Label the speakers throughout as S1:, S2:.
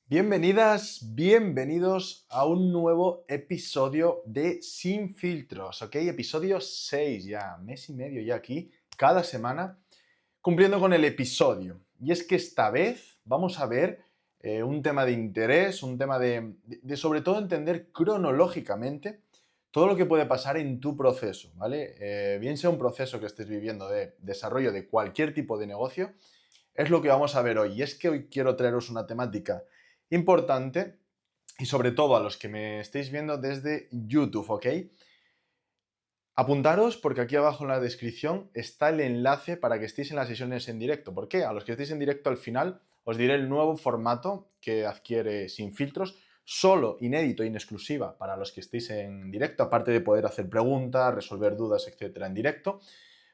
S1: Bienvenidas, bienvenidos a un nuevo episodio de Sin Filtros, ¿ok? Episodio 6 ya, mes y medio ya aquí, cada semana, cumpliendo con el episodio. Y es que esta vez vamos a ver un tema de interés, un tema de sobre todo entender cronológicamente todo lo que puede pasar en tu proceso, ¿vale? Bien sea un proceso que estés viviendo de desarrollo de cualquier tipo de negocio, es lo que vamos a ver hoy. Y es que hoy quiero traeros una temática importante y sobre todo a los que me estéis viendo desde YouTube, ¿ok? Apuntaros porque aquí abajo en la descripción está el enlace para que estéis en las sesiones en directo. ¿Por qué? A los que estéis en directo al final os diré el nuevo formato que adquiere Sin Filtros, solo, inédito y en exclusiva para los que estéis en directo, aparte de poder hacer preguntas, resolver dudas, etcétera, en directo.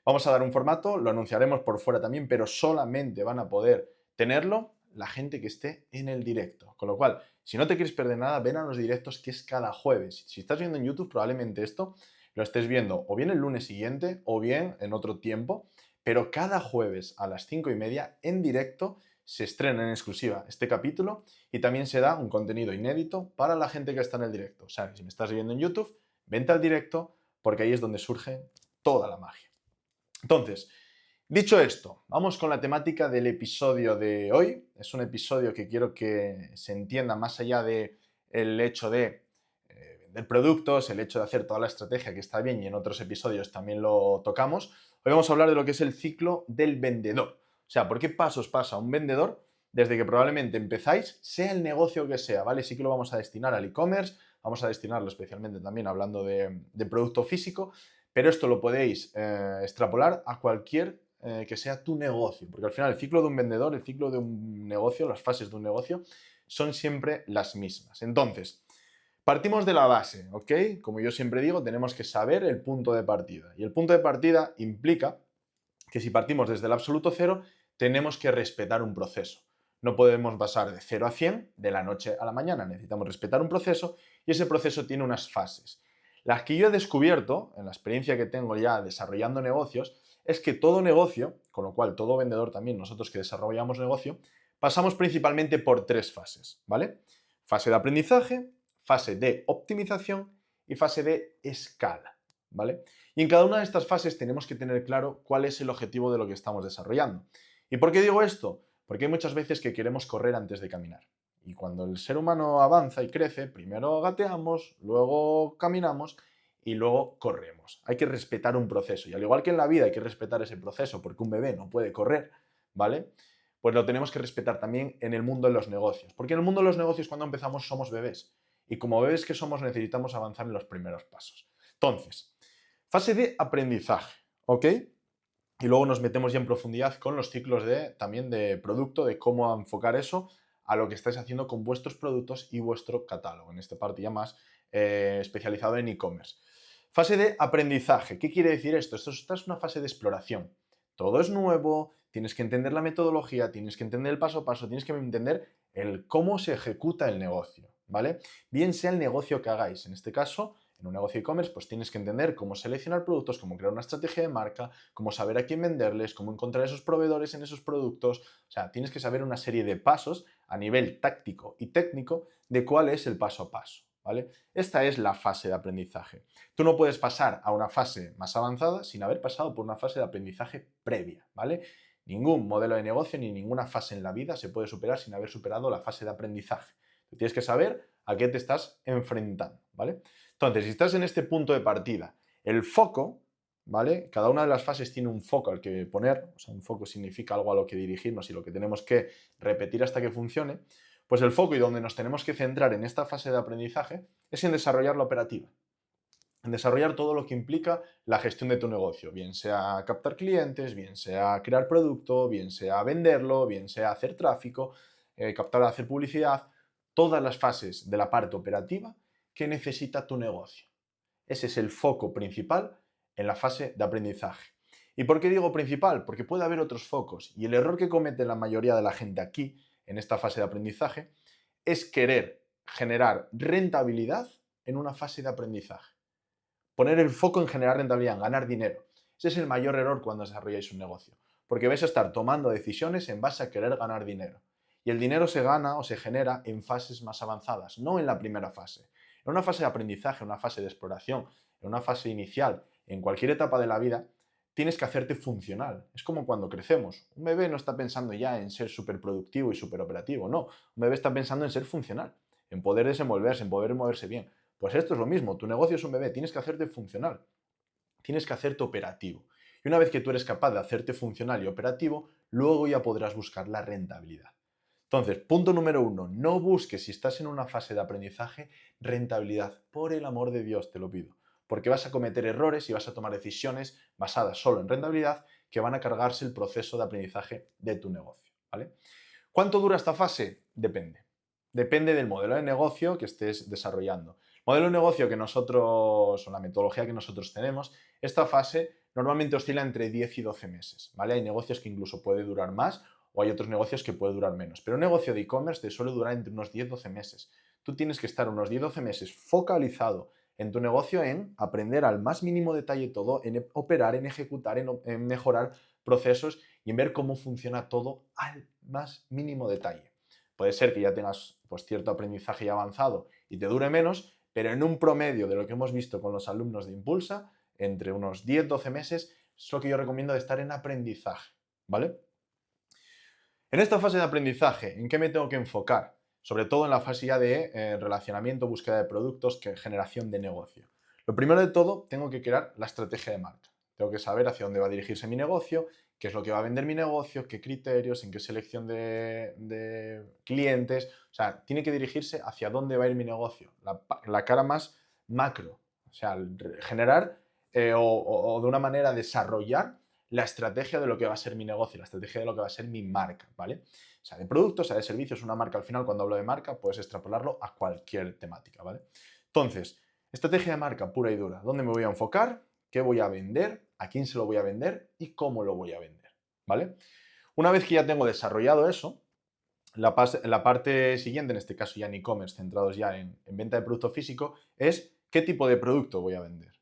S1: Vamos a dar un formato, lo anunciaremos por fuera también, pero solamente van a poder tenerlo la gente que esté en el directo. Con lo cual, si no te quieres perder nada, ven a los directos que es cada jueves. Si estás viendo en YouTube, probablemente esto lo estés viendo o bien el lunes siguiente o bien en otro tiempo, pero cada jueves a las 5:30 en directo se estrena en exclusiva este capítulo y también se da un contenido inédito para la gente que está en el directo. O sea, si me estás viendo en YouTube, vente al directo porque ahí es donde surge toda la magia. Entonces, dicho esto, vamos con la temática del episodio de hoy. Es un episodio que quiero que se entienda más allá de el hecho de vender productos, el hecho de hacer toda la estrategia que está bien y en otros episodios también lo tocamos. Hoy vamos a hablar de lo que es el ciclo del vendedor. O sea, ¿por qué pasos pasa un vendedor desde que probablemente empezáis, sea el negocio que sea, ¿vale? Sí que lo vamos a destinar al e-commerce, vamos a destinarlo especialmente también hablando de producto físico, pero esto lo podéis extrapolar a cualquier que sea tu negocio, porque al final el ciclo de un vendedor, el ciclo de un negocio, las fases de un negocio son siempre las mismas. Entonces, partimos de la base, ¿ok? Como yo siempre digo, tenemos que saber el punto de partida. Y el punto de partida implica que si partimos desde el absoluto cero, tenemos que respetar un proceso. No podemos pasar de 0 a 100 de la noche a la mañana. Necesitamos respetar un proceso y ese proceso tiene unas fases. Las que yo he descubierto, en la experiencia que tengo ya desarrollando negocios, es que todo negocio, con lo cual todo vendedor también, nosotros que desarrollamos negocio, pasamos principalmente por 3 fases, ¿vale? Fase de aprendizaje, fase de optimización y fase de escala, ¿vale? Y en cada una de estas fases tenemos que tener claro cuál es el objetivo de lo que estamos desarrollando. ¿Y por qué digo esto? Porque hay muchas veces que queremos correr antes de caminar. Y cuando el ser humano avanza y crece, primero gateamos, luego caminamos y luego corremos. Hay que respetar un proceso. Y al igual que en la vida hay que respetar ese proceso porque un bebé no puede correr, ¿vale? Pues lo tenemos que respetar también en el mundo de los negocios. Porque en el mundo de los negocios cuando empezamos somos bebés. Y como bebés que somos necesitamos avanzar en los primeros pasos. Entonces, fase de aprendizaje, ¿ok? Y luego nos metemos ya en profundidad con los ciclos también de producto, de cómo enfocar eso a lo que estáis haciendo con vuestros productos y vuestro catálogo, en esta parte ya más especializado en e-commerce. Fase de aprendizaje. ¿Qué quiere decir esto? Esta es una fase de exploración. Todo es nuevo, tienes que entender la metodología, tienes que entender el paso a paso, tienes que entender el cómo se ejecuta el negocio, ¿vale? Bien sea el negocio que hagáis. En este caso, en un negocio e-commerce, pues tienes que entender cómo seleccionar productos, cómo crear una estrategia de marca, cómo saber a quién venderles, cómo encontrar esos proveedores en esos productos. O sea, tienes que saber una serie de pasos a nivel táctico y técnico de cuál es el paso a paso, ¿vale? Esta es la fase de aprendizaje. Tú no puedes pasar a una fase más avanzada sin haber pasado por una fase de aprendizaje previa, ¿vale? Ningún modelo de negocio ni ninguna fase en la vida se puede superar sin haber superado la fase de aprendizaje. Tú tienes que saber a qué te estás enfrentando, ¿vale? Entonces, si estás en este punto de partida, el foco, ¿vale? Cada una de las fases tiene un foco al que poner, o sea, un foco significa algo a lo que dirigirnos y lo que tenemos que repetir hasta que funcione, pues el foco y donde nos tenemos que centrar en esta fase de aprendizaje es en desarrollar la operativa, en desarrollar todo lo que implica la gestión de tu negocio, bien sea captar clientes, bien sea crear producto, bien sea venderlo, bien sea hacer tráfico, captar, hacer publicidad, todas las fases de la parte operativa que necesita tu negocio. Ese es el foco principal en la fase de aprendizaje. ¿Y por qué digo principal? Porque puede haber otros focos y el error que comete la mayoría de la gente aquí, en esta fase de aprendizaje, es querer generar rentabilidad en una fase de aprendizaje. Poner el foco en generar rentabilidad, en ganar dinero. Ese es el mayor error cuando desarrolláis un negocio, porque vais a estar tomando decisiones en base a querer ganar dinero. Y el dinero se gana o se genera en fases más avanzadas, no en la primera fase. En una fase de aprendizaje, en una fase de exploración, en una fase inicial, en cualquier etapa de la vida, tienes que hacerte funcional. Es como cuando crecemos. Un bebé no está pensando ya en ser súper productivo y súper operativo, no. Un bebé está pensando en ser funcional, en poder desenvolverse, en poder moverse bien. Pues esto es lo mismo, tu negocio es un bebé, tienes que hacerte funcional, tienes que hacerte operativo. Y una vez que tú eres capaz de hacerte funcional y operativo, luego ya podrás buscar la rentabilidad. Entonces, punto número 1, no busques, si estás en una fase de aprendizaje, rentabilidad. Por el amor de Dios, te lo pido. Porque vas a cometer errores y vas a tomar decisiones basadas solo en rentabilidad que van a cargarse el proceso de aprendizaje de tu negocio. ¿Vale? ¿Cuánto dura esta fase? Depende. Depende del modelo de negocio que estés desarrollando. El modelo de negocio que nosotros, o la metodología que nosotros tenemos, esta fase normalmente oscila entre 10 y 12 meses. ¿Vale? Hay negocios que incluso puede durar más o hay otros negocios que puede durar menos. Pero un negocio de e-commerce te suele durar entre unos 10-12 meses. Tú tienes que estar unos 10-12 meses focalizado en tu negocio, en aprender al más mínimo detalle todo, en operar, en ejecutar, en mejorar procesos y en ver cómo funciona todo al más mínimo detalle. Puede ser que ya tengas pues, cierto aprendizaje ya avanzado y te dure menos, pero en un promedio de lo que hemos visto con los alumnos de Impulsa, entre unos 10-12 meses, es lo que yo recomiendo de estar en aprendizaje, ¿vale? En esta fase de aprendizaje, ¿en qué me tengo que enfocar? Sobre todo en la fase ya de relacionamiento, búsqueda de productos, generación de negocio. Lo primero de todo, tengo que crear la estrategia de marca. Tengo que saber hacia dónde va a dirigirse mi negocio, qué es lo que va a vender mi negocio, qué criterios, en qué selección de clientes. O sea, tiene que dirigirse hacia dónde va a ir mi negocio. La cara más macro. O sea, generar o de una manera desarrollar la estrategia de lo que va a ser mi negocio, la estrategia de lo que va a ser mi marca, ¿vale? O sea, de productos, sea de servicios, una marca al final, cuando hablo de marca, puedes extrapolarlo a cualquier temática, ¿vale? Entonces, estrategia de marca pura y dura. ¿Dónde me voy a enfocar? ¿Qué voy a vender? ¿A quién se lo voy a vender? ¿Y cómo lo voy a vender? ¿Vale? Una vez que ya tengo desarrollado eso, la parte siguiente, en este caso ya en e-commerce, centrados ya en venta de producto físico, es qué tipo de producto voy a vender.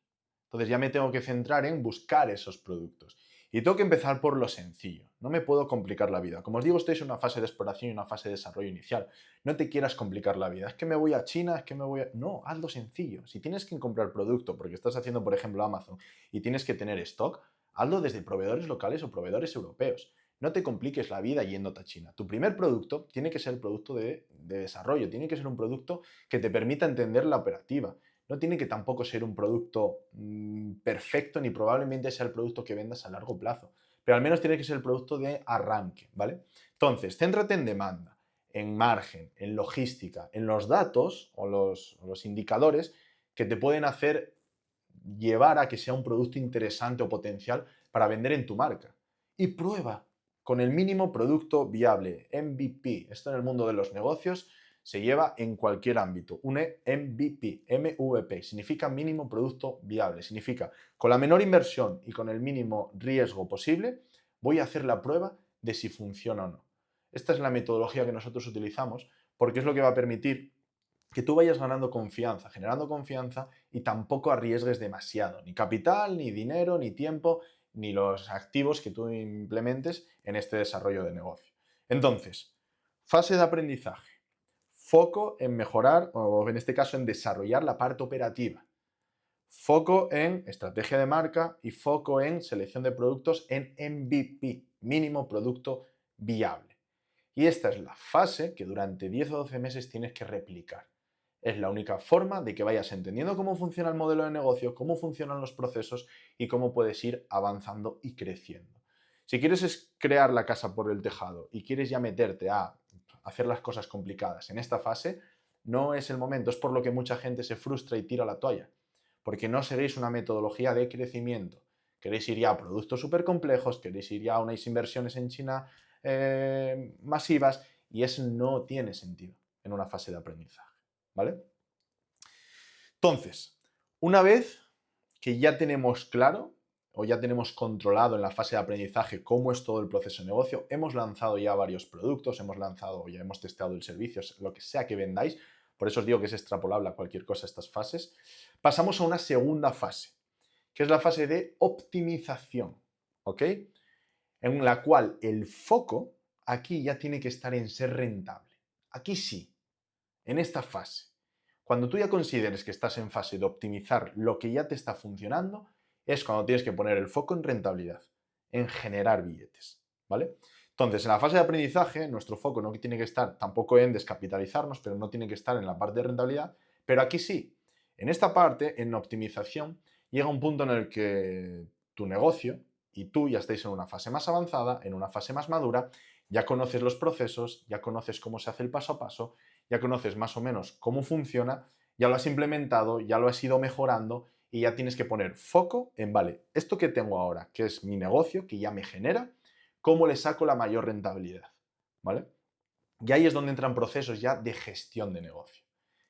S1: Entonces ya me tengo que centrar en buscar esos productos. Y tengo que empezar por lo sencillo. No me puedo complicar la vida. Como os digo, estoy en una fase de exploración y una fase de desarrollo inicial. No te quieras complicar la vida. Es que me voy a China, es que me voy a... No, hazlo sencillo. Si tienes que comprar producto, porque estás haciendo, por ejemplo, Amazon, y tienes que tener stock, hazlo desde proveedores locales o proveedores europeos. No te compliques la vida yéndote a China. Tu primer producto tiene que ser el producto de desarrollo, tiene que ser un producto que te permita entender la operativa. No tiene que tampoco ser un producto perfecto, ni probablemente sea el producto que vendas a largo plazo, pero al menos tiene que ser el producto de arranque, ¿vale? Entonces, céntrate en demanda, en margen, en logística, en los datos o los indicadores que te pueden hacer llevar a que sea un producto interesante o potencial para vender en tu marca. Y prueba con el mínimo producto viable, MVP. Esto en el mundo de los negocios se lleva en cualquier ámbito. Un MVP, MVP, significa mínimo producto viable. Significa, con la menor inversión y con el mínimo riesgo posible, voy a hacer la prueba de si funciona o no. Esta es la metodología que nosotros utilizamos porque es lo que va a permitir que tú vayas ganando confianza, generando confianza y tampoco arriesgues demasiado, ni capital, ni dinero, ni tiempo, ni los activos que tú implementes en este desarrollo de negocio. Entonces, fase de aprendizaje. Foco en mejorar, o en este caso en desarrollar la parte operativa. Foco en estrategia de marca y foco en selección de productos en MVP, mínimo producto viable. Y esta es la fase que durante 10 o 12 meses tienes que replicar. Es la única forma de que vayas entendiendo cómo funciona el modelo de negocio, cómo funcionan los procesos y cómo puedes ir avanzando y creciendo. Si quieres crear la casa por el tejado y quieres ya meterte a hacer las cosas complicadas en esta fase, no es el momento. Es por lo que mucha gente se frustra y tira la toalla. Porque no seguís una metodología de crecimiento. Queréis ir ya a productos súper complejos, queréis ir ya a unas inversiones en China masivas y eso no tiene sentido en una fase de aprendizaje, ¿vale? Entonces, una vez que ya tenemos claro o ya tenemos controlado en la fase de aprendizaje cómo es todo el proceso de negocio, hemos lanzado ya varios productos, hemos lanzado o ya hemos testado el servicio, lo que sea que vendáis, por eso os digo que es extrapolable a cualquier cosa estas fases, pasamos a una segunda fase, que es la fase de optimización, ¿ok? En la cual el foco aquí ya tiene que estar en ser rentable. Aquí sí, en esta fase. Cuando tú ya consideres que estás en fase de optimizar lo que ya te está funcionando, es cuando tienes que poner el foco en rentabilidad, en generar billetes, ¿vale? Entonces, en la fase de aprendizaje, nuestro foco no tiene que estar tampoco en descapitalizarnos, pero no tiene que estar en la parte de rentabilidad, pero aquí sí. En esta parte, en optimización, llega un punto en el que tu negocio y tú ya estáis en una fase más avanzada, en una fase más madura, ya conoces los procesos, ya conoces cómo se hace el paso a paso, ya conoces más o menos cómo funciona, ya lo has implementado, ya lo has ido mejorando y ya tienes que poner foco en, vale, esto que tengo ahora, que es mi negocio, que ya me genera, ¿cómo le saco la mayor rentabilidad? ¿Vale? Y ahí es donde entran procesos ya de gestión de negocio,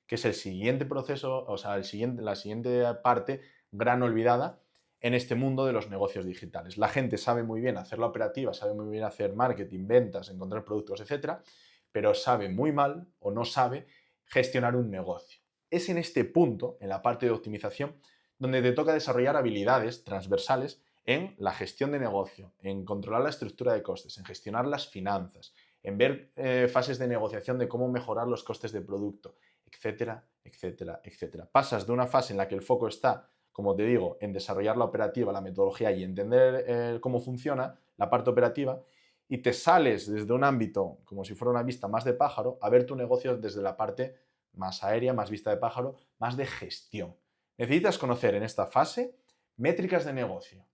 S1: que es el siguiente proceso, o sea, la siguiente parte gran olvidada en este mundo de los negocios digitales. La gente sabe muy bien hacer la operativa, sabe muy bien hacer marketing, ventas, encontrar productos, etcétera, pero sabe muy mal o no sabe gestionar un negocio. Es en este punto, en la parte de optimización, donde te toca desarrollar habilidades transversales en la gestión de negocio, en controlar la estructura de costes, en gestionar las finanzas, en ver fases de negociación de cómo mejorar los costes de producto, etcétera, etcétera, etcétera. Pasas de una fase en la que el foco está, como te digo, en desarrollar la operativa, la metodología y entender cómo funciona la parte operativa, y te sales desde un ámbito, como si fuera una vista más de pájaro, a ver tu negocio desde la parte más aérea, más vista de pájaro, más de gestión. Necesitas conocer en esta fase métricas de negocio.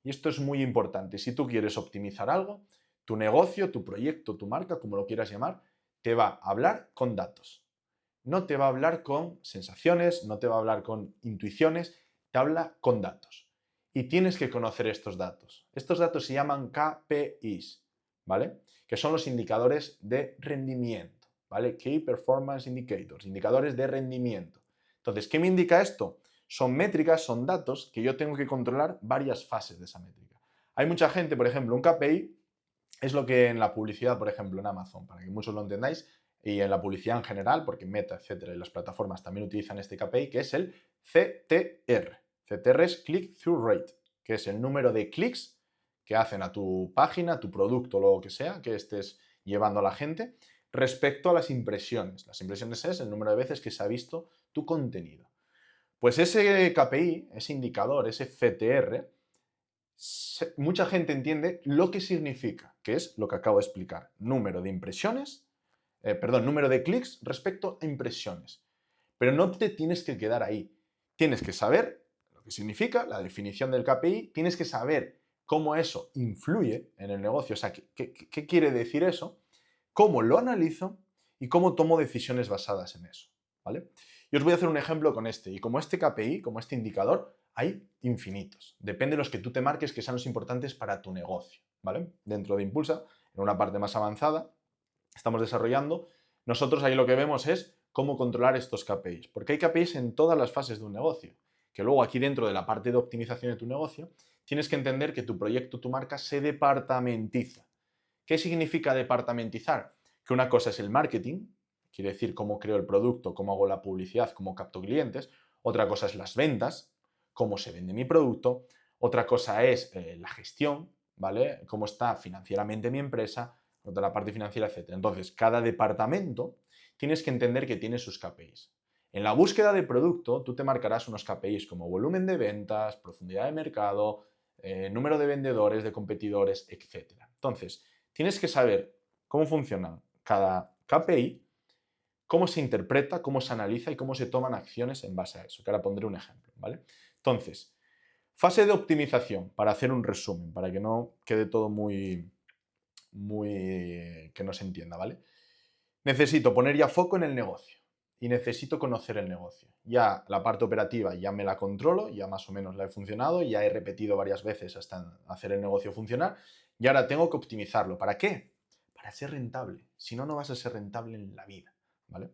S1: Y esto es muy importante. Si tú quieres optimizar algo, tu negocio, tu proyecto, tu marca, como lo quieras llamar, te va a hablar con datos. No te va a hablar con sensaciones, no te va a hablar con intuiciones, te habla con datos. Y tienes que conocer estos datos. Estos datos se llaman KPIs, ¿vale? Que son los indicadores de rendimiento, ¿vale? Key Performance Indicators, indicadores de rendimiento. Entonces, ¿qué me indica esto? Son métricas, son datos que yo tengo que controlar varias fases de esa métrica. Hay mucha gente, por ejemplo, un KPI es lo que en la publicidad, por ejemplo, en Amazon, para que muchos lo entendáis, y en la publicidad en general, porque Meta, etcétera, y las plataformas también utilizan este KPI, que es el CTR. CTR es Click-Through Rate, que es el número de clics que hacen a tu página, a tu producto, lo que sea, que estés llevando a la gente, respecto a las impresiones. Las impresiones es el número de veces que se ha visto tu contenido. Pues ese KPI, ese indicador, ese CTR, mucha gente entiende lo que significa, que es lo que acabo de explicar. Número de impresiones, número de clics respecto a impresiones. Pero no te tienes que quedar ahí. Tienes que saber lo que significa, la definición del KPI, tienes que saber cómo eso influye en el negocio, o sea, qué quiere decir eso, cómo lo analizo y cómo tomo decisiones basadas en eso, ¿vale? Y os voy a hacer un ejemplo con este. Y como este KPI, como este indicador, hay infinitos. Depende de los que tú te marques que sean los importantes para tu negocio, ¿vale? Dentro de Impulsa, en una parte más avanzada, estamos desarrollando. Nosotros ahí lo que vemos es cómo controlar estos KPIs. Porque hay KPIs en todas las fases de un negocio. Que luego aquí dentro de la parte de optimización de tu negocio, tienes que entender que tu proyecto, tu marca, se departamentiza. ¿Qué significa departamentizar? Que una cosa es el marketing, quiere decir cómo creo el producto, cómo hago la publicidad, cómo capto clientes. Otra cosa es las ventas, cómo se vende mi producto. Otra cosa es la gestión, ¿vale? Cómo está financieramente mi empresa, otra la parte financiera, etc. Entonces, cada departamento tienes que entender que tiene sus KPIs. En la búsqueda de producto, tú te marcarás unos KPIs como volumen de ventas, profundidad de mercado, número de vendedores, de competidores, etc. Entonces, tienes que saber cómo funciona cada KPI, cómo se interpreta, cómo se analiza y cómo se toman acciones en base a eso, que ahora pondré un ejemplo, ¿vale? Entonces, fase de optimización, para hacer un resumen, para que no quede todo que no se entienda, ¿vale? Necesito poner ya foco en el negocio y necesito conocer el negocio. Ya la parte operativa ya me la controlo, ya más o menos la he funcionado, ya he repetido varias veces hasta hacer el negocio funcionar y ahora tengo que optimizarlo. ¿Para qué? Para ser rentable. Si no, no vas a ser rentable en la vida, ¿vale?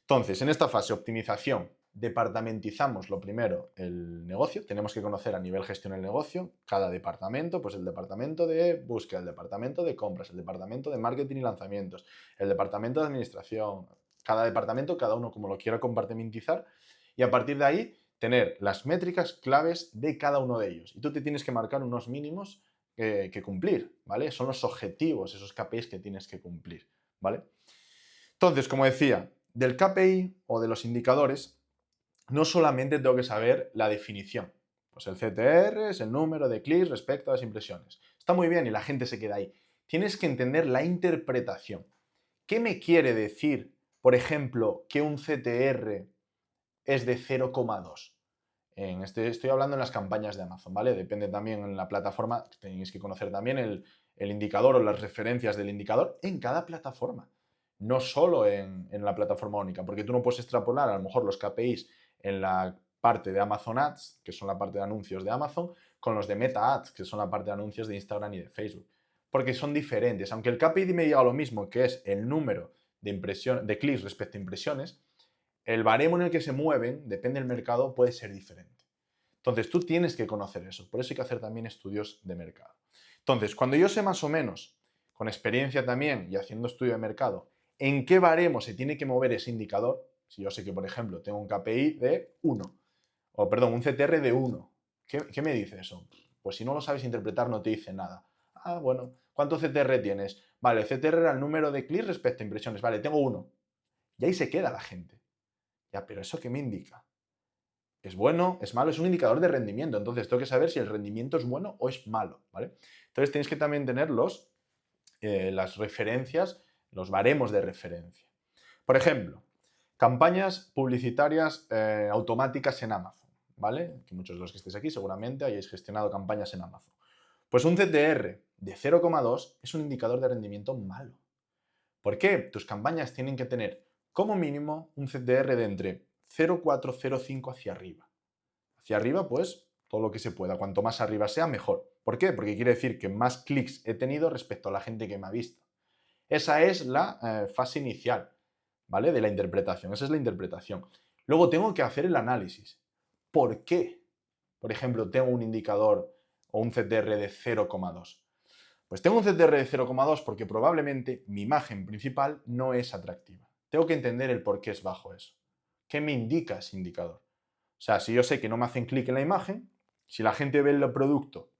S1: Entonces, en esta fase, optimización, departamentizamos lo primero el negocio, tenemos que conocer a nivel gestión el negocio, cada departamento, pues el departamento de búsqueda, el departamento de compras, el departamento de marketing y lanzamientos, el departamento de administración, cada departamento, cada uno como lo quiera compartimentizar y a partir de ahí tener las métricas claves de cada uno de ellos. Y tú te tienes que marcar unos mínimos que cumplir, ¿vale? Son los objetivos, esos KPIs que tienes que cumplir, ¿vale? Entonces, como decía, del KPI o de los indicadores, no solamente tengo que saber la definición. Pues el CTR es el número de clics respecto a las impresiones. Está muy bien y la gente se queda ahí. Tienes que entender la interpretación. ¿Qué me quiere decir, por ejemplo, que un CTR es de 0,2? Estoy hablando en las campañas de Amazon, ¿vale? Depende también en la plataforma, tenéis que conocer también el indicador o las referencias del indicador en cada plataforma, no solo en la plataforma única, porque tú no puedes extrapolar a lo mejor los KPIs en la parte de Amazon Ads, que son la parte de anuncios de Amazon, con los de Meta Ads, que son la parte de anuncios de Instagram y de Facebook, porque son diferentes. Aunque el KPI me diga lo mismo, que es el número de clics respecto a impresiones, el baremo en el que se mueven, depende del mercado, puede ser diferente. Entonces, tú tienes que conocer eso. Por eso hay que hacer también estudios de mercado. Entonces, cuando yo sé más o menos, con experiencia también y haciendo estudio de mercado, en qué baremo se tiene que mover ese indicador, si yo sé que, por ejemplo, tengo un KPI de 1, o perdón, un CTR de 1, ¿qué me dice eso? Pues si no lo sabes interpretar, no te dice nada. Ah, bueno, ¿cuánto CTR tienes? Vale, CTR era el número de clics respecto a impresiones. Vale, tengo 1. Y ahí se queda la gente. Ya, pero ¿eso qué me indica? ¿Es bueno? ¿Es malo? Es un indicador de rendimiento. Entonces, tengo que saber si el rendimiento es bueno o es malo, ¿vale? Entonces, tenéis que también tener las referencias, los baremos de referencia. Por ejemplo, campañas publicitarias automáticas en Amazon, ¿vale? Que muchos de los que estéis aquí seguramente hayáis gestionado campañas en Amazon. Pues un CTR de 0,2 es un indicador de rendimiento malo. ¿Por qué? Tus campañas tienen que tener como mínimo un CTR de entre 0,4, 0,5 hacia arriba. Hacia arriba, pues, todo lo que se pueda. Cuanto más arriba sea, mejor. ¿Por qué? Porque quiere decir que más clics he tenido respecto a la gente que me ha visto. Esa es la fase inicial, ¿vale? De la interpretación. Esa es la interpretación. Luego tengo que hacer el análisis. ¿Por qué? Por ejemplo, tengo un indicador o un CTR de 0,2. Pues tengo un CTR de 0,2 porque probablemente mi imagen principal no es atractiva. Tengo que entender el por qué es bajo eso. ¿Qué me indica ese indicador? O sea, si yo sé que no me hacen clic en la imagen, si la gente ve el producto,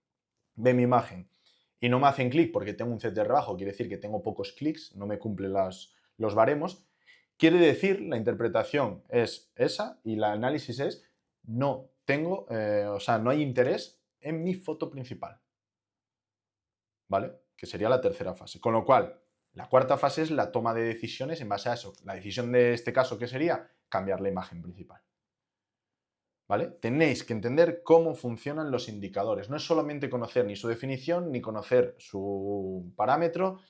S1: ve mi imagen y no me hacen clic porque tengo un CTR bajo, quiere decir que tengo pocos clics, no me cumplen los baremos, quiere decir, la interpretación es esa y el análisis es no tengo, o sea, no hay interés en mi foto principal, ¿vale? Que sería la tercera fase. Con lo cual, la cuarta fase es la toma de decisiones en base a eso. La decisión de este caso, ¿qué sería? Cambiar la imagen principal. ¿Vale? Tenéis que entender cómo funcionan los indicadores. No es solamente conocer ni su definición, ni conocer su parámetro,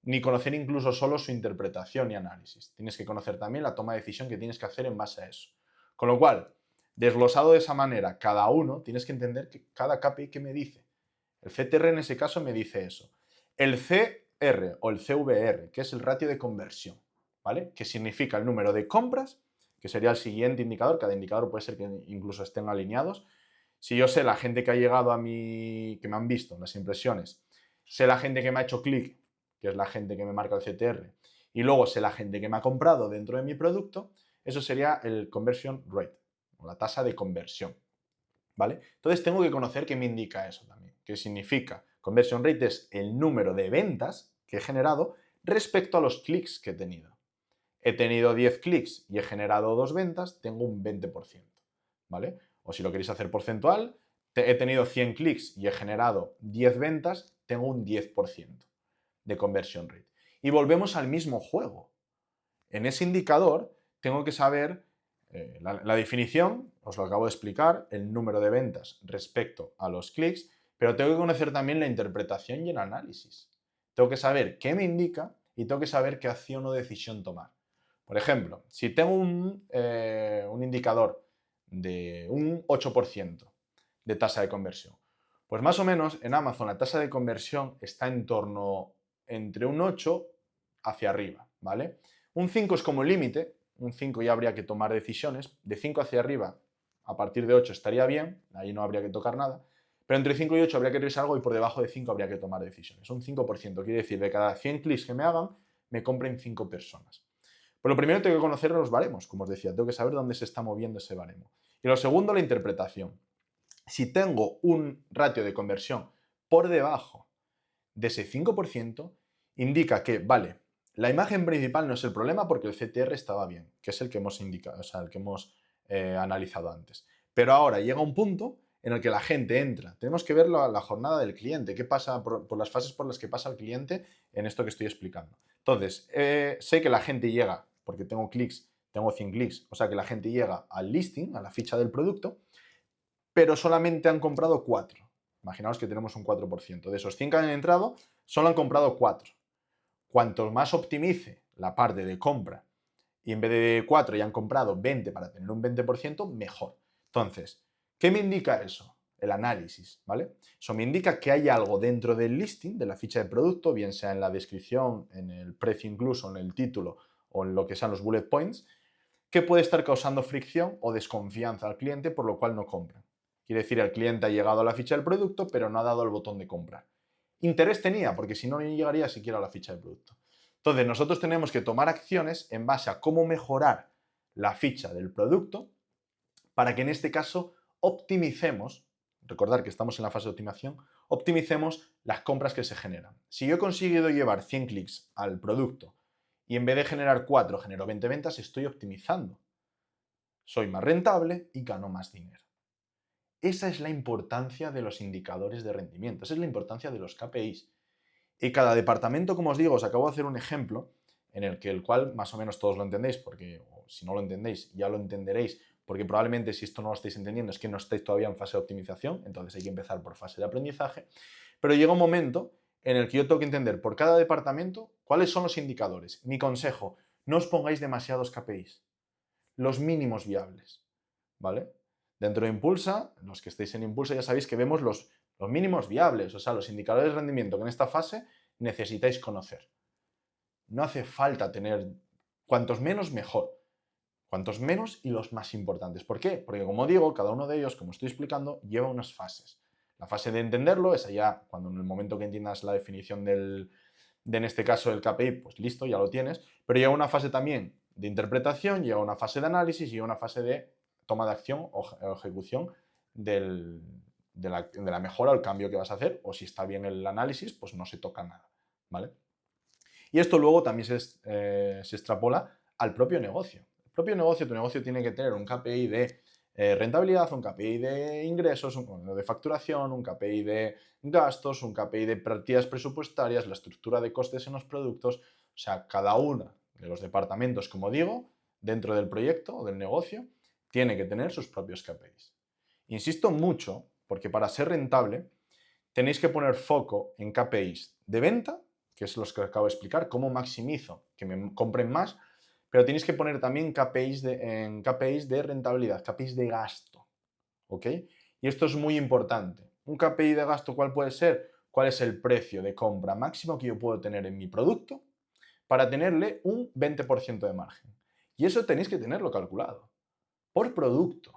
S1: ni conocer incluso solo su interpretación y análisis. Tienes que conocer también la toma de decisión que tienes que hacer en base a eso. Con lo cual, desglosado de esa manera, cada uno, tienes que entender que cada KPI que me dice. El CTR en ese caso me dice eso. El CR o el CVR, que es el ratio de conversión, ¿vale? Que significa el número de compras, que sería el siguiente indicador. Cada indicador puede ser que incluso estén alineados. Si yo sé la gente que ha llegado a mí, que me han visto en las impresiones, sé la gente que me ha hecho clic, que es la gente que me marca el CTR, y luego sé la gente que me ha comprado dentro de mi producto, eso sería el conversion rate, o la tasa de conversión, ¿vale? Entonces tengo que conocer qué me indica eso también, qué significa. Conversion rate es el número de ventas que he generado respecto a los clics que he tenido. He tenido 10 clics y he generado 2 ventas, tengo un 20%, ¿vale? O si lo queréis hacer porcentual, he tenido 100 clics y he generado 10 ventas, tengo un 10% de conversion rate. Y volvemos al mismo juego. En ese indicador tengo que saber la definición, os lo acabo de explicar, el número de ventas respecto a los clics, pero tengo que conocer también la interpretación y el análisis. Tengo que saber qué me indica y tengo que saber qué acción o decisión tomar. Por ejemplo, si tengo un indicador de un 8% de tasa de conversión, pues más o menos en Amazon la tasa de conversión está en torno entre un 8 hacia arriba, ¿vale? Un 5 es como límite, un 5 ya habría que tomar decisiones, de 5 hacia arriba, a partir de 8 estaría bien, ahí no habría que tocar nada, pero entre 5 y 8 habría que revisar algo y por debajo de 5 habría que tomar decisiones. Un 5% quiere decir de cada 100 clics que me hagan, me compren 5 personas. Pero lo primero tengo que conocer los baremos, como os decía, tengo que saber dónde se está moviendo ese baremo. Y lo segundo, la interpretación. Si tengo un ratio de conversión por debajo de ese 5%, indica que, vale, la imagen principal no es el problema porque el CTR estaba bien, que es el que hemos indicado, o sea, el que hemos analizado antes. Pero ahora llega un punto en el que la gente entra. Tenemos que ver la jornada del cliente, qué pasa por las fases por las que pasa el cliente en esto que estoy explicando. Entonces, sé que la gente llega, porque tengo clics, tengo 100 clics, o sea que la gente llega al listing, a la ficha del producto, pero solamente han comprado 4. Imaginaos que tenemos un 4%. De esos 100 que han entrado, solo han comprado 4. Cuanto más optimice la parte de compra y en vez de 4 ya han comprado 20 para tener un 20%, mejor. Entonces, ¿qué me indica eso? El análisis, ¿vale? Eso me indica que hay algo dentro del listing, de la ficha de producto, bien sea en la descripción, en el precio incluso, en el título o en lo que sean los bullet points, que puede estar causando fricción o desconfianza al cliente, por lo cual no compra. Quiere decir, el cliente ha llegado a la ficha del producto, pero no ha dado el botón de comprar. Interés tenía, porque si no, no llegaría siquiera a la ficha del producto. Entonces, nosotros tenemos que tomar acciones en base a cómo mejorar la ficha del producto para que en este caso optimicemos, recordar que estamos en la fase de optimización, optimicemos las compras que se generan. Si yo he conseguido llevar 100 clics al producto y en vez de generar 4 genero 20 ventas, estoy optimizando. Soy más rentable y gano más dinero. Esa es la importancia de los indicadores de rendimiento, esa es la importancia de los KPIs. Y cada departamento, como os digo, os acabo de hacer un ejemplo en el cual más o menos todos lo entendéis, porque si no lo entendéis ya lo entenderéis, porque probablemente si esto no lo estáis entendiendo es que no estáis todavía en fase de optimización, entonces hay que empezar por fase de aprendizaje, pero llega un momento en el que yo tengo que entender por cada departamento cuáles son los indicadores. Mi consejo, no os pongáis demasiados KPIs, los mínimos viables, ¿vale? Dentro de Impulsa, los que estéis en Impulsa ya sabéis que vemos los mínimos viables, o sea, los indicadores de rendimiento que en esta fase necesitáis conocer. No hace falta tener cuantos menos mejor. Cuantos menos y los más importantes. ¿Por qué? Porque como digo, cada uno de ellos, como estoy explicando, lleva unas fases. La fase de entenderlo es allá cuando en el momento que entiendas la definición de en este caso el KPI, pues listo, ya lo tienes. Pero lleva una fase también de interpretación, lleva una fase de análisis y lleva una fase de toma de acción o ejecución de la mejora o el cambio que vas a hacer, o si está bien el análisis, pues no se toca nada, ¿vale? Y esto luego también se extrapola al propio negocio. El propio negocio, tu negocio tiene que tener un KPI de rentabilidad, un KPI de ingresos, de facturación, un KPI de gastos, un KPI de partidas presupuestarias, la estructura de costes en los productos. O sea, cada uno de los departamentos, como digo, dentro del proyecto o del negocio, tiene que tener sus propios KPIs. Insisto mucho, porque para ser rentable tenéis que poner foco en KPIs de venta, que es los que acabo de explicar, cómo maximizo que me compren más, pero tenéis que poner también en KPIs de rentabilidad, KPIs de gasto, ¿ok? Y esto es muy importante. Un KPI de gasto, ¿cuál puede ser? ¿Cuál es el precio de compra máximo que yo puedo tener en mi producto para tenerle un 20% de margen? Y eso tenéis que tenerlo calculado por producto.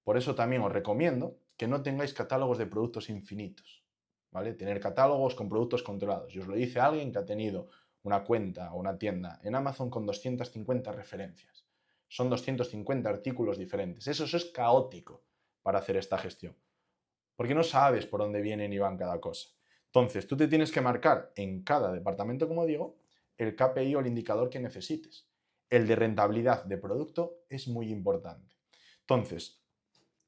S1: Por eso también os recomiendo que no tengáis catálogos de productos infinitos, ¿vale? Tener catálogos con productos controlados. Y os lo dice alguien que ha tenido una cuenta o una tienda en Amazon con 250 referencias. Son 250 artículos diferentes. Eso es caótico para hacer esta gestión, porque no sabes por dónde vienen y van cada cosa. Entonces, tú te tienes que marcar en cada departamento, como digo, el KPI o el indicador que necesites. El de rentabilidad de producto es muy importante. Entonces,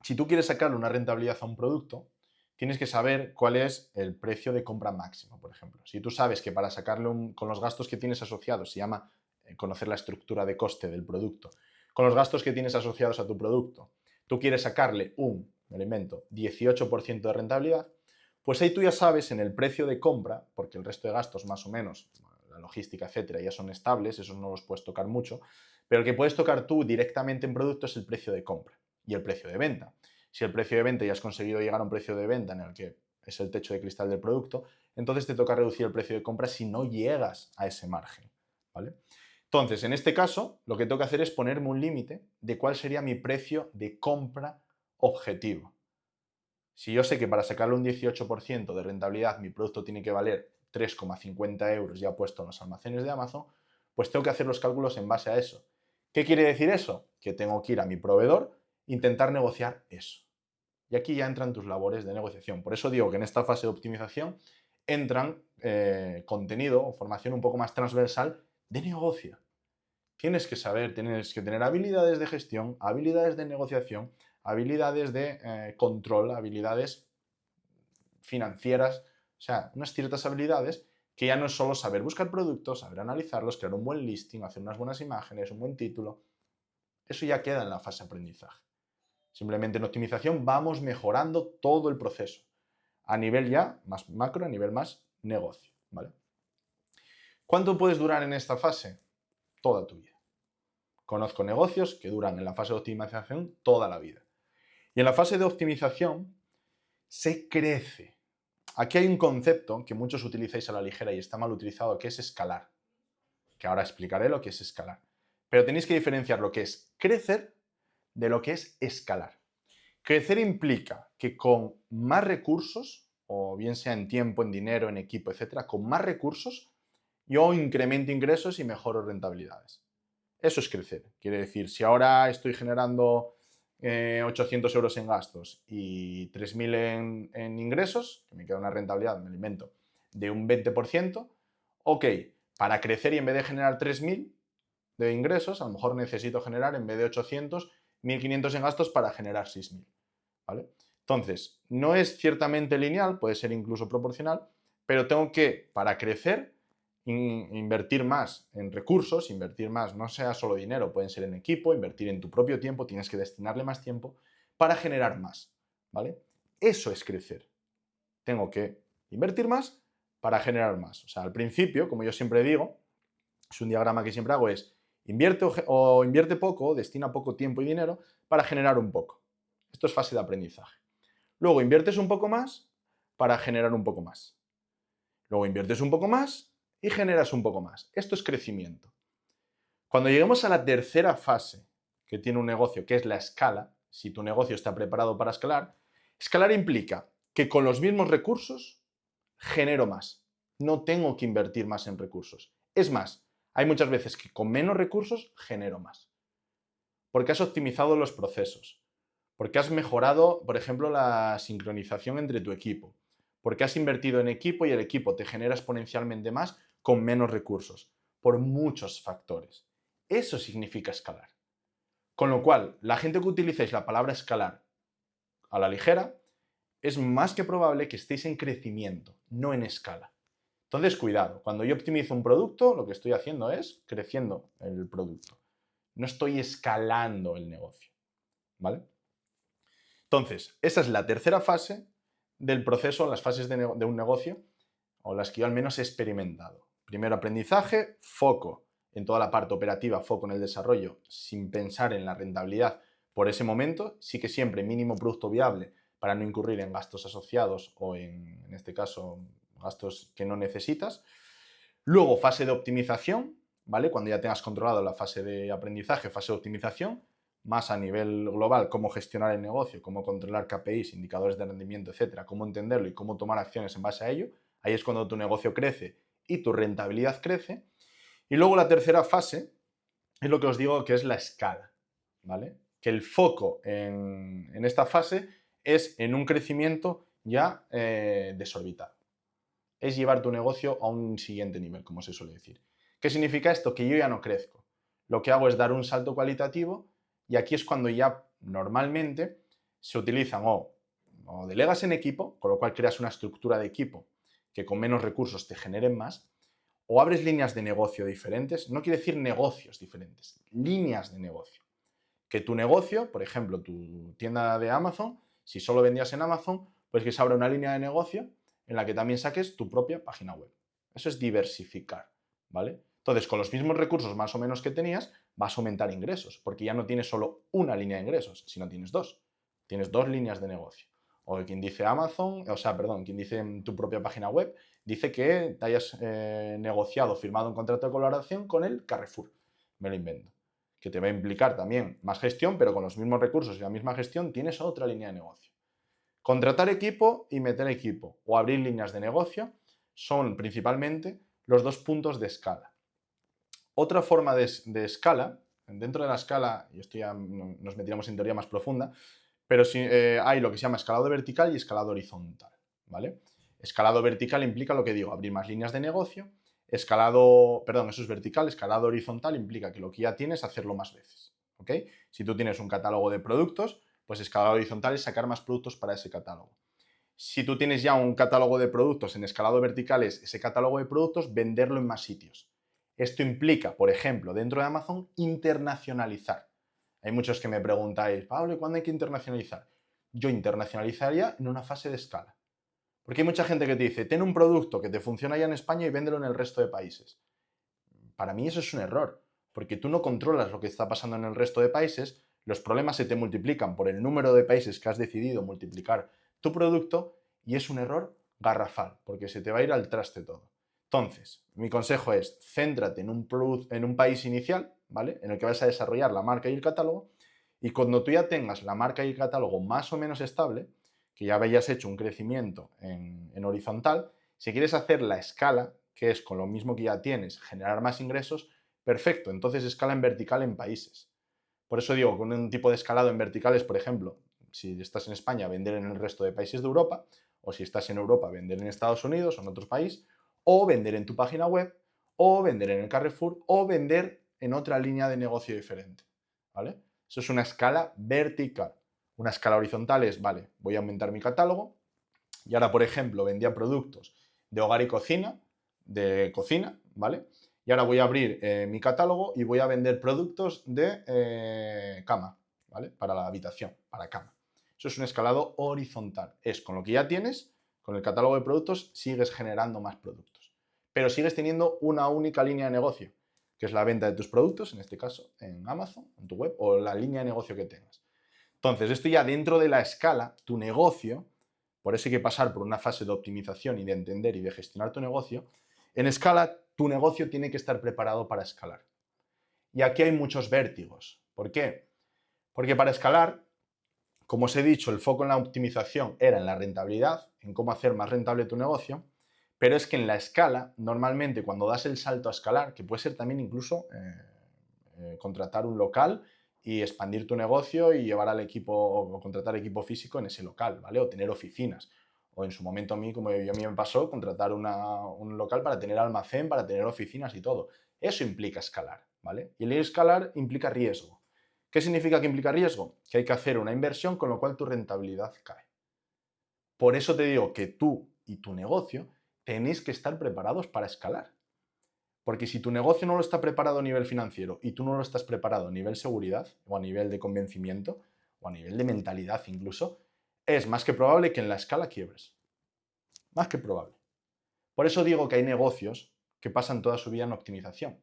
S1: si tú quieres sacarle una rentabilidad a un producto, tienes que saber cuál es el precio de compra máximo, por ejemplo. Si tú sabes que para sacarle con los gastos que tienes asociados, se llama conocer la estructura de coste del producto, con los gastos que tienes asociados a tu producto, tú quieres sacarle me lo invento, 18% de rentabilidad, pues ahí tú ya sabes en el precio de compra, porque el resto de gastos más o menos, la logística, etcétera, ya son estables, esos no los puedes tocar mucho, pero el que puedes tocar tú directamente en producto es el precio de compra y el precio de venta. Si el precio de venta ya has conseguido llegar a un precio de venta en el que es el techo de cristal del producto, entonces te toca reducir el precio de compra si no llegas a ese margen, ¿vale? Entonces, en este caso, lo que tengo que hacer es ponerme un límite de cuál sería mi precio de compra objetivo. Si yo sé que para sacarle un 18% de rentabilidad mi producto tiene que valer 3,50 euros ya puesto en los almacenes de Amazon, pues tengo que hacer los cálculos en base a eso. ¿Qué quiere decir eso? Que tengo que ir a mi proveedor e intentar negociar eso. Y aquí ya entran tus labores de negociación. Por eso digo que en esta fase de optimización entran contenido o formación un poco más transversal de negocio. Tienes que saber, tienes que tener habilidades de gestión, habilidades de negociación, habilidades de control, habilidades financieras, o sea, unas ciertas habilidades que ya no es solo saber buscar productos, saber analizarlos, crear un buen listing, hacer unas buenas imágenes, un buen título. Eso ya queda en la fase de aprendizaje. Simplemente en optimización vamos mejorando todo el proceso a nivel ya más macro, a nivel más negocio, ¿vale? ¿Cuánto puedes durar en esta fase? Toda tu vida. Conozco negocios que duran en la fase de optimización toda la vida. Y en la fase de optimización se crece. Aquí hay un concepto que muchos utilizáis a la ligera y está mal utilizado, que es escalar. Que ahora explicaré lo que es escalar. Pero tenéis que diferenciar lo que es crecer de lo que es escalar. Crecer implica que con más recursos, o bien sea en tiempo, en dinero, en equipo, etcétera, con más recursos, yo incremento ingresos y mejoro rentabilidades. Eso es crecer. Quiere decir, si ahora estoy generando 800 euros en gastos y 3.000 en ingresos, que me queda una rentabilidad, me lo invento, de un 20%, ok, para crecer y en vez de generar 3.000 de ingresos, a lo mejor necesito generar, en vez de 800, 1.500 en gastos para generar 6.000. ¿Vale? Entonces, no es ciertamente lineal, puede ser incluso proporcional, pero tengo que, para crecer, invertir más en recursos, invertir más, no sea solo dinero, pueden ser en equipo, invertir en tu propio tiempo, tienes que destinarle más tiempo para generar más, ¿vale? Eso es crecer. Tengo que invertir más para generar más. O sea, al principio, como yo siempre digo, es un diagrama que siempre hago, es invierte poco, destina poco tiempo y dinero para generar un poco. Esto es fase de aprendizaje. Luego inviertes un poco más para generar un poco más. Luego inviertes un poco más y generas un poco más. Esto es crecimiento. Cuando lleguemos a la tercera fase que tiene un negocio, que es la escala, si tu negocio está preparado para escalar, escalar implica que con los mismos recursos genero más. No tengo que invertir más en recursos. Es más, hay muchas veces que con menos recursos genero más. Porque has optimizado los procesos. Porque has mejorado, por ejemplo, la sincronización entre tu equipo. Porque has invertido en equipo y el equipo te genera exponencialmente más con menos recursos. Por muchos factores. Eso significa escalar. Con lo cual, la gente que utilizáis la palabra escalar a la ligera, es más que probable que estéis en crecimiento, no en escala. Entonces, cuidado, cuando yo optimizo un producto, lo que estoy haciendo es creciendo el producto. No estoy escalando el negocio, ¿vale? Entonces, esa es la tercera fase del proceso, las fases de un negocio, o las que yo al menos he experimentado. Primero aprendizaje, foco en toda la parte operativa, foco en el desarrollo, sin pensar en la rentabilidad por ese momento, sí que siempre mínimo producto viable para no incurrir en gastos asociados o en este caso, gastos que no necesitas. Luego, fase de optimización, ¿vale? Cuando ya tengas controlado la fase de aprendizaje, fase de optimización, más a nivel global, cómo gestionar el negocio, cómo controlar KPIs, indicadores de rendimiento, etcétera, cómo entenderlo y cómo tomar acciones en base a ello. Ahí es cuando tu negocio crece y tu rentabilidad crece. Y luego la tercera fase es lo que os digo que es la escala, ¿vale? Que el foco en esta fase es en un crecimiento ya desorbitado. Es llevar tu negocio a un siguiente nivel, como se suele decir. ¿Qué significa esto? Que yo ya no crezco. Lo que hago es dar un salto cualitativo y aquí es cuando ya normalmente se utilizan o delegas en equipo, con lo cual creas una estructura de equipo que con menos recursos te generen más, o abres líneas de negocio diferentes, no quiere decir negocios diferentes, líneas de negocio. Que tu negocio, por ejemplo, tu tienda de Amazon, si solo vendías en Amazon, pues que se abra una línea de negocio en la que también saques tu propia página web. Eso es diversificar, ¿vale? Entonces, con los mismos recursos más o menos que tenías, vas a aumentar ingresos, porque ya no tienes solo una línea de ingresos, sino tienes dos. Tienes dos líneas de negocio. O quien dice Amazon, quien dice en tu propia página web, dice que te hayas negociado, firmado un contrato de colaboración con el Carrefour. Me lo invento. Que te va a implicar también más gestión, pero con los mismos recursos y la misma gestión tienes otra línea de negocio. Contratar equipo y meter equipo o abrir líneas de negocio son principalmente los dos puntos de escala. Otra forma de escala, dentro de la escala, y esto ya nos metiríamos en teoría más profunda, pero hay lo que se llama escalado vertical y escalado horizontal, ¿vale? Escalado vertical implica lo que digo, abrir más líneas de negocio. Eso es vertical. Escalado horizontal implica que lo que ya tienes, hacerlo más veces, ¿ok? Si tú tienes un catálogo de productos, pues escalado horizontal es sacar más productos para ese catálogo. Si tú tienes ya un catálogo de productos, en escalado vertical es ese catálogo de productos, venderlo en más sitios. Esto implica, por ejemplo, dentro de Amazon, internacionalizar. Hay muchos que me preguntáis, Pablo, ¿cuándo hay que internacionalizar? Yo internacionalizaría en una fase de escala. Porque hay mucha gente que te dice, ten un producto que te funciona ya en España y véndelo en el resto de países. Para mí eso es un error, porque tú no controlas lo que está pasando en el resto de países, los problemas se te multiplican por el número de países que has decidido multiplicar tu producto y es un error garrafal, porque se te va a ir al traste todo. Entonces, mi consejo es, céntrate en un país inicial, ¿vale? En el que vas a desarrollar la marca y el catálogo, y cuando tú ya tengas la marca y el catálogo más o menos estable, que ya hayas hecho un crecimiento en horizontal, si quieres hacer la escala, que es con lo mismo que ya tienes, generar más ingresos, perfecto, entonces escala en vertical en países. Por eso digo, con un tipo de escalado en verticales, por ejemplo, si estás en España, vender en el resto de países de Europa, o si estás en Europa, vender en Estados Unidos o en otros países, o vender en tu página web, o vender en el Carrefour, o vender en otra línea de negocio diferente, ¿vale? Eso es una escala vertical. Una escala horizontal es, vale, voy a aumentar mi catálogo y ahora, por ejemplo, vendía productos de hogar y cocina, de cocina, ¿vale? Y ahora voy a abrir mi catálogo y voy a vender productos de cama, ¿vale? Para la habitación, para cama. Eso es un escalado horizontal. Es con lo que ya tienes, con el catálogo de productos, sigues generando más productos. Pero sigues teniendo una única línea de negocio, que es la venta de tus productos, en este caso en Amazon, en tu web, o la línea de negocio que tengas. Entonces, esto ya dentro de la escala, tu negocio, por eso hay que pasar por una fase de optimización y de entender y de gestionar tu negocio. En escala, tu negocio tiene que estar preparado para escalar. Y aquí hay muchos vértigos. ¿Por qué? Porque para escalar, como os he dicho, el foco en la optimización era en la rentabilidad, en cómo hacer más rentable tu negocio, pero es que en la escala, normalmente cuando das el salto a escalar, que puede ser también incluso contratar un local y expandir tu negocio y llevar al equipo o contratar equipo físico en ese local, ¿vale? O tener oficinas. O en su momento a mí, como a mí me pasó, contratar un local para tener almacén, para tener oficinas y todo. Eso implica escalar, ¿vale? Y el escalar implica riesgo. ¿Qué significa que implica riesgo? Que hay que hacer una inversión con lo cual tu rentabilidad cae. Por eso te digo que tú y tu negocio tenéis que estar preparados para escalar. Porque si tu negocio no lo está preparado a nivel financiero y tú no lo estás preparado a nivel seguridad o a nivel de convencimiento o a nivel de mentalidad incluso, es más que probable que en la escala quiebres. Más que probable. Por eso digo que hay negocios que pasan toda su vida en optimización.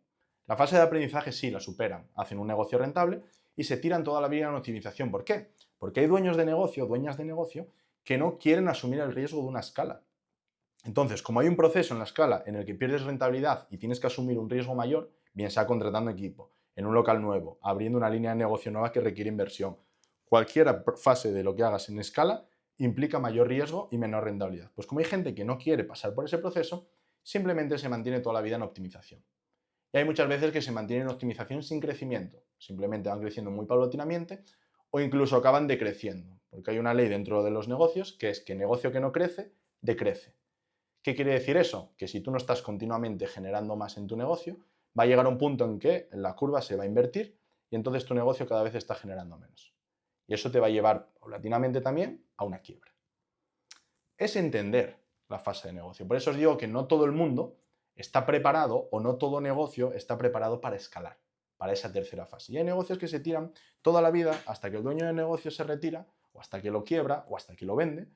S1: La fase de aprendizaje sí la superan, hacen un negocio rentable y se tiran toda la vida en optimización. ¿Por qué? Porque hay dueños de negocio, dueñas de negocio, que no quieren asumir el riesgo de una escala. Entonces, como hay un proceso en la escala en el que pierdes rentabilidad y tienes que asumir un riesgo mayor, bien sea contratando equipo, en un local nuevo, abriendo una línea de negocio nueva que requiere inversión, cualquier fase de lo que hagas en escala implica mayor riesgo y menor rentabilidad. Pues como hay gente que no quiere pasar por ese proceso, simplemente se mantiene toda la vida en optimización. Y hay muchas veces que se mantienen en optimización sin crecimiento, simplemente van creciendo muy paulatinamente o incluso acaban decreciendo, porque hay una ley dentro de los negocios que es que negocio que no crece, decrece. ¿Qué quiere decir eso? Que si tú no estás continuamente generando más en tu negocio, va a llegar un punto en que la curva se va a invertir y entonces tu negocio cada vez está generando menos. Y eso te va a llevar paulatinamente también a una quiebra. Es entender la fase de negocio. Por eso os digo que no todo el mundo está preparado o no todo negocio está preparado para escalar, para esa tercera fase. Y hay negocios que se tiran toda la vida hasta que el dueño del negocio se retira o hasta que lo quiebra o hasta que lo vende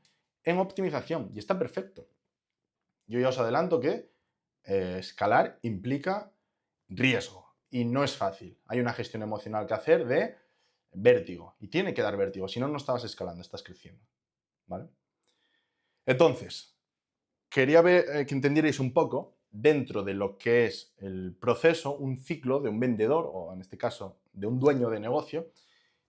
S1: en optimización. Y está perfecto. Yo ya os adelanto que escalar implica riesgo y no es fácil. Hay una gestión emocional que hacer de vértigo y tiene que dar vértigo, si no, no estabas escalando, estás creciendo. ¿Vale? Entonces, quería que entendierais un poco dentro de lo que es el proceso, un ciclo de un vendedor o en este caso de un dueño de negocio,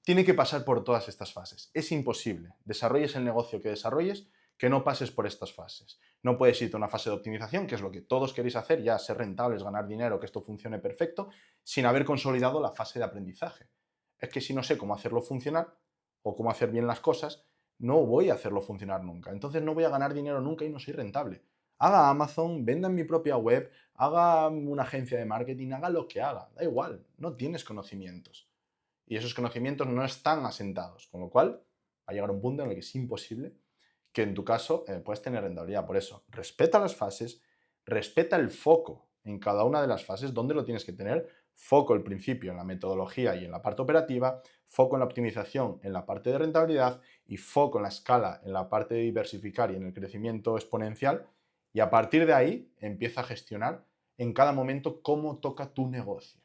S1: tiene que pasar por todas estas fases. Es imposible. Desarrolles el negocio que desarrolles, que no pases por estas fases. No puedes irte a una fase de optimización, que es lo que todos queréis hacer, ya ser rentables, ganar dinero, que esto funcione perfecto, sin haber consolidado la fase de aprendizaje. Es que si no sé cómo hacerlo funcionar, o cómo hacer bien las cosas, no voy a hacerlo funcionar nunca. Entonces no voy a ganar dinero nunca y no soy rentable. Haga Amazon, venda en mi propia web, haga una agencia de marketing, haga lo que haga, da igual, no tienes conocimientos. Y esos conocimientos no están asentados, con lo cual va a llegar un punto en el que es imposible que en tu caso puedas tener rentabilidad. Por eso, respeta las fases, respeta el foco en cada una de las fases, donde lo tienes que tener. Foco al principio en la metodología y en la parte operativa, foco en la optimización en la parte de rentabilidad y foco en la escala en la parte de diversificar y en el crecimiento exponencial. Y a partir de ahí empieza a gestionar en cada momento cómo toca tu negocio.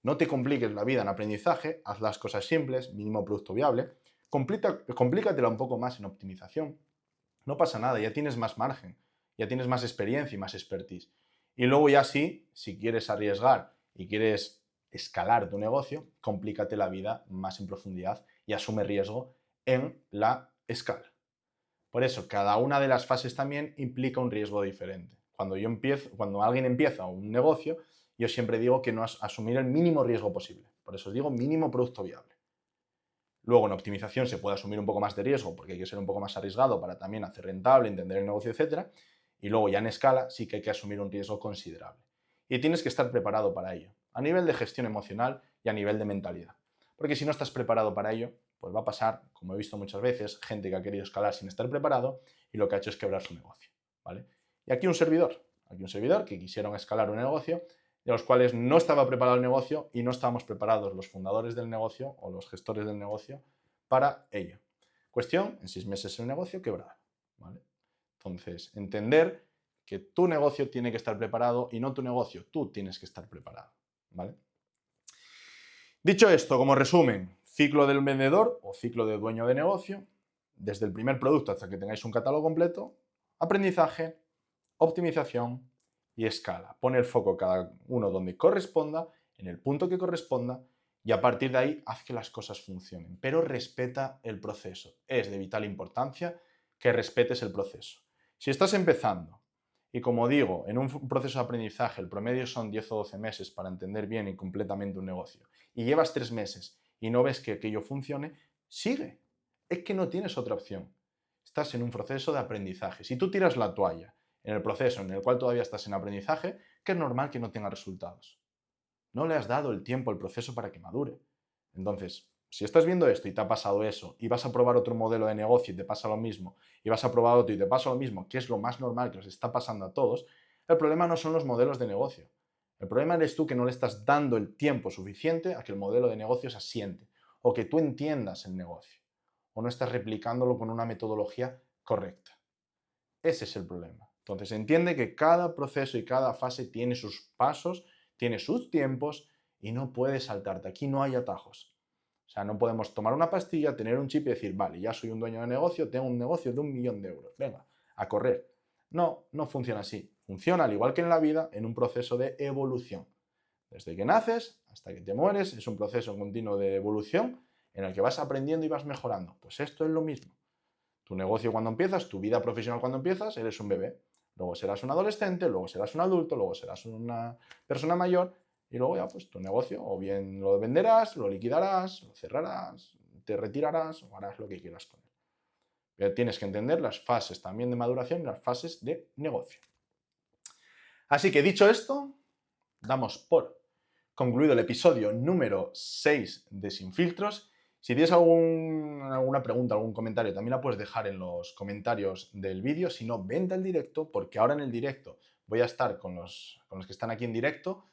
S1: No te compliques la vida en aprendizaje, haz las cosas simples, mínimo producto viable, complícatela un poco más en optimización. No pasa nada, ya tienes más margen, ya tienes más experiencia y más expertise. Y luego ya sí, si quieres arriesgar y quieres escalar tu negocio, complícate la vida más en profundidad y asume riesgo en la escala. Por eso, cada una de las fases también implica un riesgo diferente. Cuando alguien empieza un negocio, yo siempre digo que no asumir el mínimo riesgo posible. Por eso os digo mínimo producto viable. Luego en optimización se puede asumir un poco más de riesgo porque hay que ser un poco más arriesgado para también hacer rentable, entender el negocio, etc. Y luego ya en escala sí que hay que asumir un riesgo considerable. Y tienes que estar preparado para ello, a nivel de gestión emocional y a nivel de mentalidad. Porque si no estás preparado para ello, pues va a pasar, como he visto muchas veces, gente que ha querido escalar sin estar preparado y lo que ha hecho es quebrar su negocio. ¿Vale? Y aquí un servidor que quisieron escalar un negocio, de los cuales no estaba preparado el negocio y no estábamos preparados los fundadores del negocio o los gestores del negocio para ello. Cuestión, en 6 meses el negocio quebrado. ¿Vale? Entonces, entender que tu negocio tiene que estar preparado y no tu negocio, tú tienes que estar preparado. ¿Vale? Dicho esto, como resumen, ciclo del vendedor o ciclo del dueño de negocio, desde el primer producto hasta que tengáis un catálogo completo, aprendizaje, optimización y escala. Pone el foco cada uno donde corresponda, en el punto que corresponda, y a partir de ahí haz que las cosas funcionen. Pero respeta el proceso. Es de vital importancia que respetes el proceso. Si estás empezando y, como digo, en un proceso de aprendizaje el promedio son 10 o 12 meses para entender bien y completamente un negocio, y llevas 3 meses y no ves que aquello funcione, sigue. Es que no tienes otra opción. Estás en un proceso de aprendizaje. Si tú tiras la toalla en el proceso en el cual todavía estás en aprendizaje, que es normal que no tenga resultados. No le has dado el tiempo al proceso para que madure. Entonces, si estás viendo esto y te ha pasado eso, y vas a probar otro modelo de negocio y te pasa lo mismo, y vas a probar otro y te pasa lo mismo, que es lo más normal que os está pasando a todos, el problema no son los modelos de negocio. El problema eres tú, que no le estás dando el tiempo suficiente a que el modelo de negocio se asiente, o que tú entiendas el negocio, o no estás replicándolo con una metodología correcta. Ese es el problema. Entonces entiende que cada proceso y cada fase tiene sus pasos, tiene sus tiempos y no puedes saltarte. Aquí no hay atajos. O sea, no podemos tomar una pastilla, tener un chip y decir, vale, ya soy un dueño de negocio, tengo un negocio de 1.000.000 de euros. Venga, a correr. No, no funciona así. Funciona, al igual que en la vida, en un proceso de evolución. Desde que naces hasta que te mueres es un proceso continuo de evolución en el que vas aprendiendo y vas mejorando. Pues esto es lo mismo. Tu negocio cuando empiezas, tu vida profesional cuando empiezas, eres un bebé. Luego serás un adolescente, luego serás un adulto, luego serás una persona mayor y luego ya pues tu negocio o bien lo venderás, lo liquidarás, lo cerrarás, te retirarás o harás lo que quieras con él. Pero tienes que entender las fases también de maduración y las fases de negocio. Así que dicho esto, damos por concluido el episodio número 6 de Sin Filtros. Si tienes alguna pregunta, algún comentario, también la puedes dejar en los comentarios del vídeo. Si no, vente al directo, porque ahora en el directo voy a estar con los que están aquí en directo,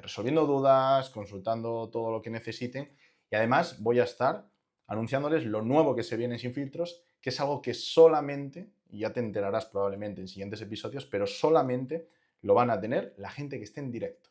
S1: resolviendo dudas, consultando todo lo que necesiten. Y además voy a estar anunciándoles lo nuevo que se viene Sin Filtros, que es algo que solamente, y ya te enterarás probablemente en siguientes episodios, pero solamente lo van a tener la gente que esté en directo.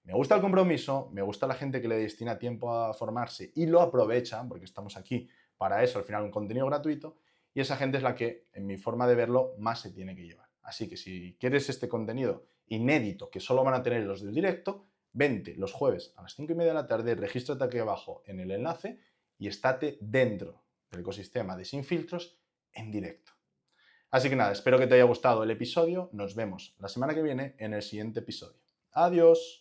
S1: Me gusta el compromiso, me gusta la gente que le destina tiempo a formarse y lo aprovecha, porque estamos aquí para eso, al final un contenido gratuito, y esa gente es la que, en mi forma de verlo, más se tiene que llevar. Así que si quieres este contenido inédito que solo van a tener los del directo, vente los jueves a las 5:30 de la tarde, regístrate aquí abajo en el enlace y estate dentro del ecosistema de Sin Filtros en directo. Así que nada, espero que te haya gustado el episodio, nos vemos la semana que viene en el siguiente episodio. Adiós.